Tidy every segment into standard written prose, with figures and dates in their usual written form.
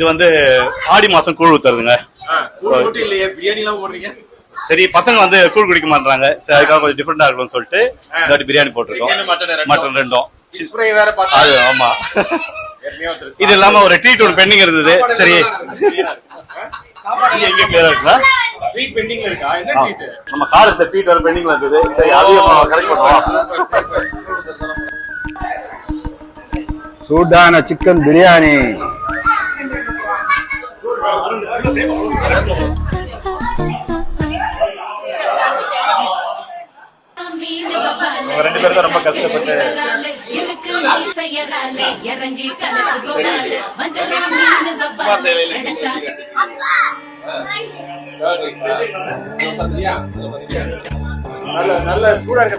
இது வந்து ஆடி மாசம் கூழ் ஊத்துறதுங்க. சரி, பசங்க வந்து கூழ் குடிக்க மாட்டாங்க, சரி அதுக்காக கொஞ்சம் டிஃபரெண்டா இருக்கும்னு சொல்லிட்டு இந்த பிரியாணி போட்டிருக்கோம். மட்டன் ரெண்டும். அது ஆமா. இது இல்லாம ஒரு ட்ரீட் ஒன்று பெண்டிங் இருந்தது. சரி, நம்ம கார் இந்த ட்ரீட் வர பெண்டிங்ல இருந்தது. சரி, அதையும் கரெக்ட் பண்ணுவோம். சூடான சிக்கன் பிரியாணி. ரெண்டு பேரும் தான் ரொம்ப கஷ்டப்பட்டு நல்ல சூடா இருக்க.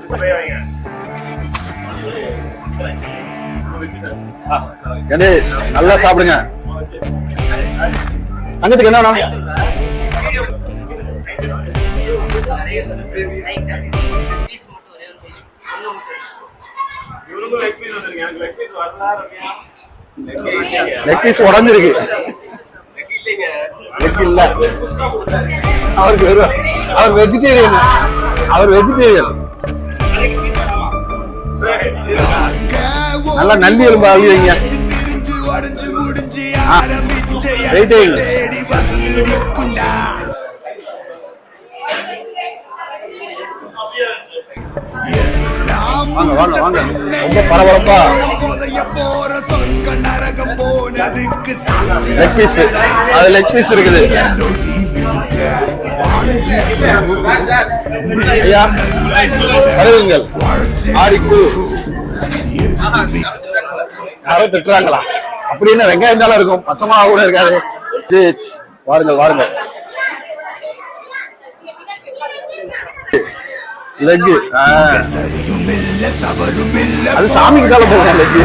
கணேஷ் நல்லா சாப்பிடுங்க. அங்கத்துக்கு என்ன லெக் பீஸ் உடஞ்சிருக்கு. இல்ல, அவருக்கு அவர் வெஜிடேரியன். நல்லா நன்றி எலும்பு அழிவீங்க. வாங்க வாங்க வாங்க. ரொம்ப பரபரப்பா லெக் பீஸ், அது லெக் பீஸ் இருக்குது. ஐயா வருவீங்கள். ஆடிக்கு யாரும் திட்டுறாங்களா? அப்படின்னு வெங்காயம் தானே இருக்கும், பச்சமா கூட இருக்காது. வாருங்கள் வாருங்கள். லெக்கு அது சாமிக்கு கால போகும். லெக்கு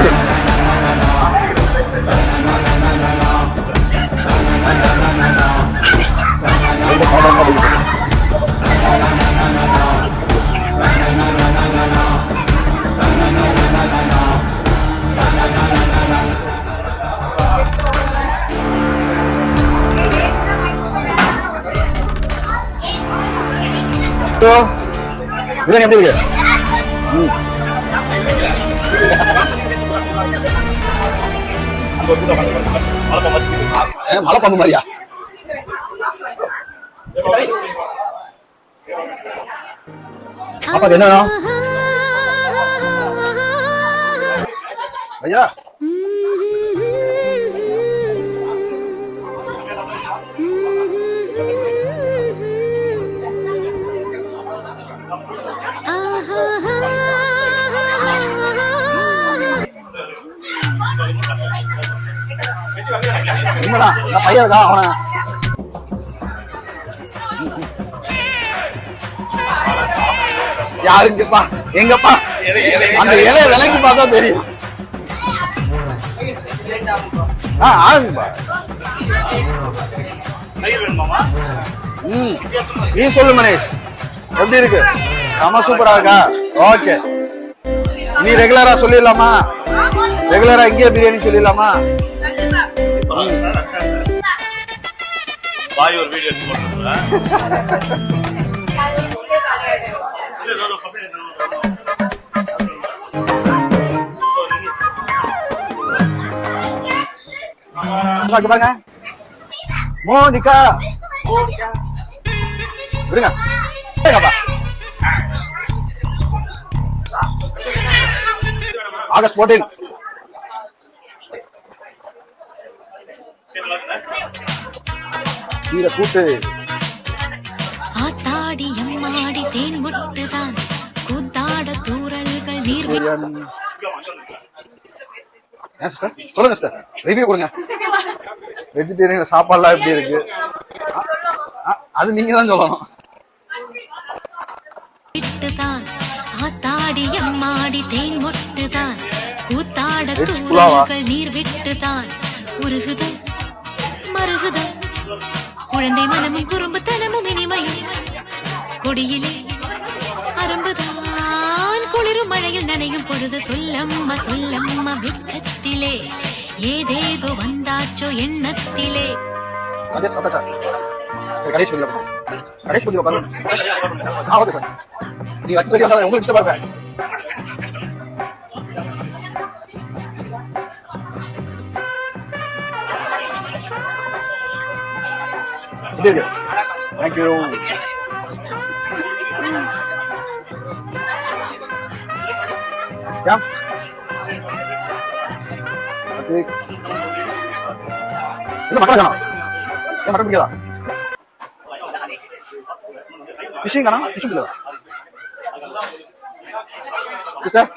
பிரியாணி எப்படி இருக்கு? மழை பம்பு மாதிரியா? பாப்பாக்கு என்ன வேணும் ஐயா? பையன் இருக்கா அவன? யாருங்கப்பா? எங்கப்பா? அந்த இலைய விலைக்கு பார்த்தா தெரியும். ஆகுங்கப்பா. நீ சொல்லு மனேஷ், எப்படி இருக்கு? செம சூப்பரா இருக்கா? ஓகே, நீ ரெகுலரா சொல்லிடலாமா? ரெகுலரா இங்கே பிரியாணி சொல்லிடலாமா? பாய் ஒரு வீடியோ எடுத்து போட்டுருக்கேன். பாருங்க மோனிகா விடுங்க. ஆகஸ்ட் 14 கீரை கூட்டு. ஆத்தாடி அம்மாடி தேன் முட்டுதான் கூத்தாட தூரல்கள் நீர். சொல்லுங்க சிஸ்டர், ரிவ்யூ கொடுங்க. வெஜிடேரியன் சாப்பாடுலாம் எப்படி இருக்கு? அது நீங்க தான் சொல்லணும். ஆத்தாடி அம்மாடி தேன் முட்டுதான் கூத்தாட தூரல்கள் நீர் விட்டுதான் உருகுதல் மருகுதல் குழந்தை மனமும் குறும்புத்தனமும் இனிமையும் கொடியிலே அரும்புதான் குளிரும் மழையில் நனையும் பொழுது சொல்லம்மா சொல்லம்மா வெட்கத்திலே ஏதேதோ வந்தாச்சு போச்சோ எண்ணத்திலே. ராஜேஷ் சாப்பிட்டாச்சா? சரி கடைசி பதில கடைசி பதில உட்காருங்க. Okay sir. நீ வச்சு உங்களுக்கு இஷ்டம் பாருங்க. எப்படி இருக்கு? தேங்க்யூ. சாம் அது என்ன மட்டன் காணோம்? ஏன் மட்டன் பிடிக்காதா? ஃபிஷிங் காணோம்? ஃபிஷிங் பிடிக்காதா? சிஸ்டர்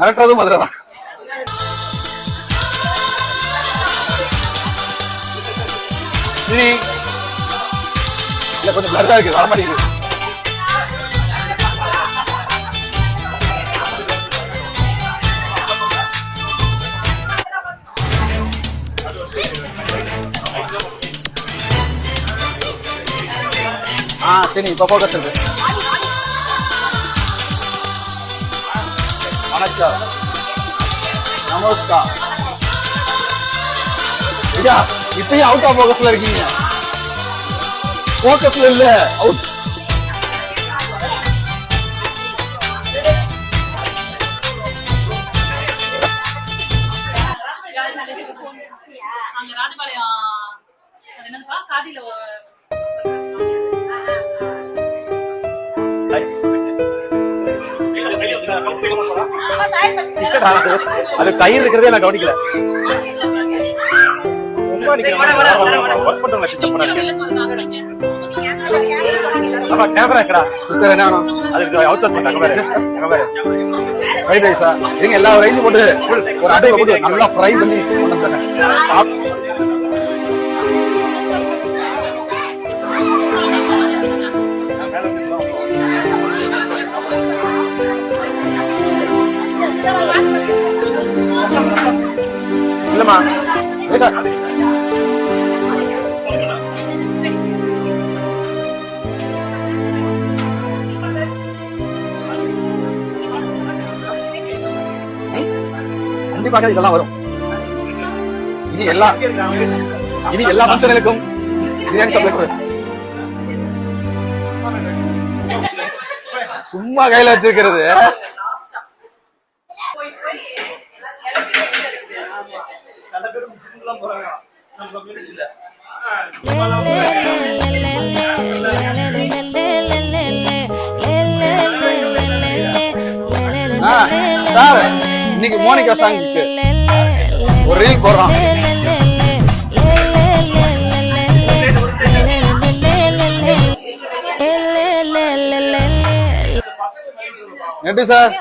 மிரட்டுறதும் மதுரை தான். சரி இல்ல கொஞ்சம் பிளர்ரா இருக்கு, வர மாட்டேங்குது. சரி இப்ப போக்கஸ் இருக்கு. வணக்கம், நமஸ்கார். ஐயா இப்பயும் அவுட் ஆஃப் போக்கஸ்ல இருக்கீங்க. போக்கஸ்ல இல்ல, அவுட். அது கயிறு இருக்கிறதே நான் கவனிக்கல. சிஸ்டர் என்ன வேணும்? ஃப்ரைட் ரைஸா? இருங்க எல்லா ரைஸும் போட்டு ஒரு அட்டையில போட்டு நல்லா ஃப்ரை பண்ணி கொண்டு தரேன். இல்லம்மா சார் கண்டிப்பாக இதெல்லாம் வரும். இனி எல்லா ஃபங்க்ஷனுக்கும் பிரியாணி சப்ளை கொடு. சும்மா கையில வச்சிருக்கிறது. சார் இன்னைக்கு மோனிகா சாங்க்கு ஒரு ரீல் போடுறோம். எப்படி சார்?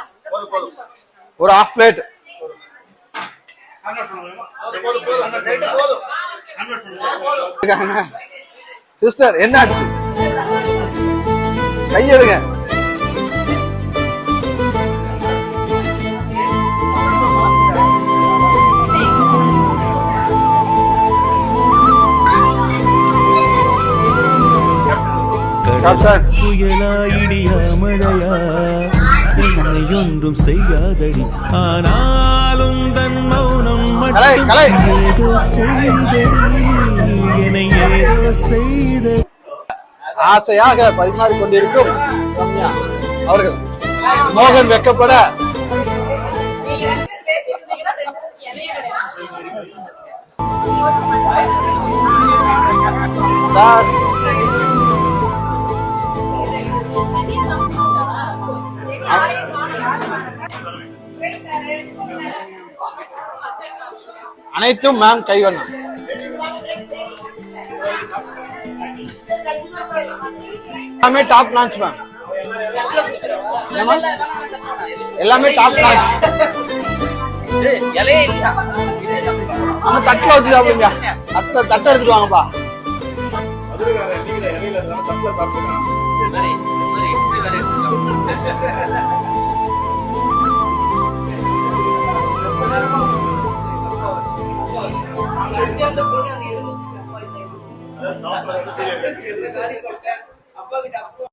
ஒரு ஹாஃப் பிளேட். சிஸ்டர் என்னாச்சு? கையெடுங்க. புயலா இடியா மழையா என்னை ஒன்றும் செய்யாதடி, ஆனாலும் தன் மௌனம் ஏதோ செய்தடி, என்னை ஏதோ செய்தடி. ஆசையாக பரிமாறிக்கொண்டிருக்கும் ரம்யா அவர்கள் மோகன் வெக்கப்பட சார் அனைத்தும் மேம் கைவண்ணம். எல்லாமே டாப் நாட்ச் மேம். எல்லாமே டாப் நாட்ச். நம்ம தட்டுல வச்சு சாப்பிடுங்க. தட்டை எடுத்துட்டு வாங்கப்பா. அந்த பொண்ணு அங்க இருந்து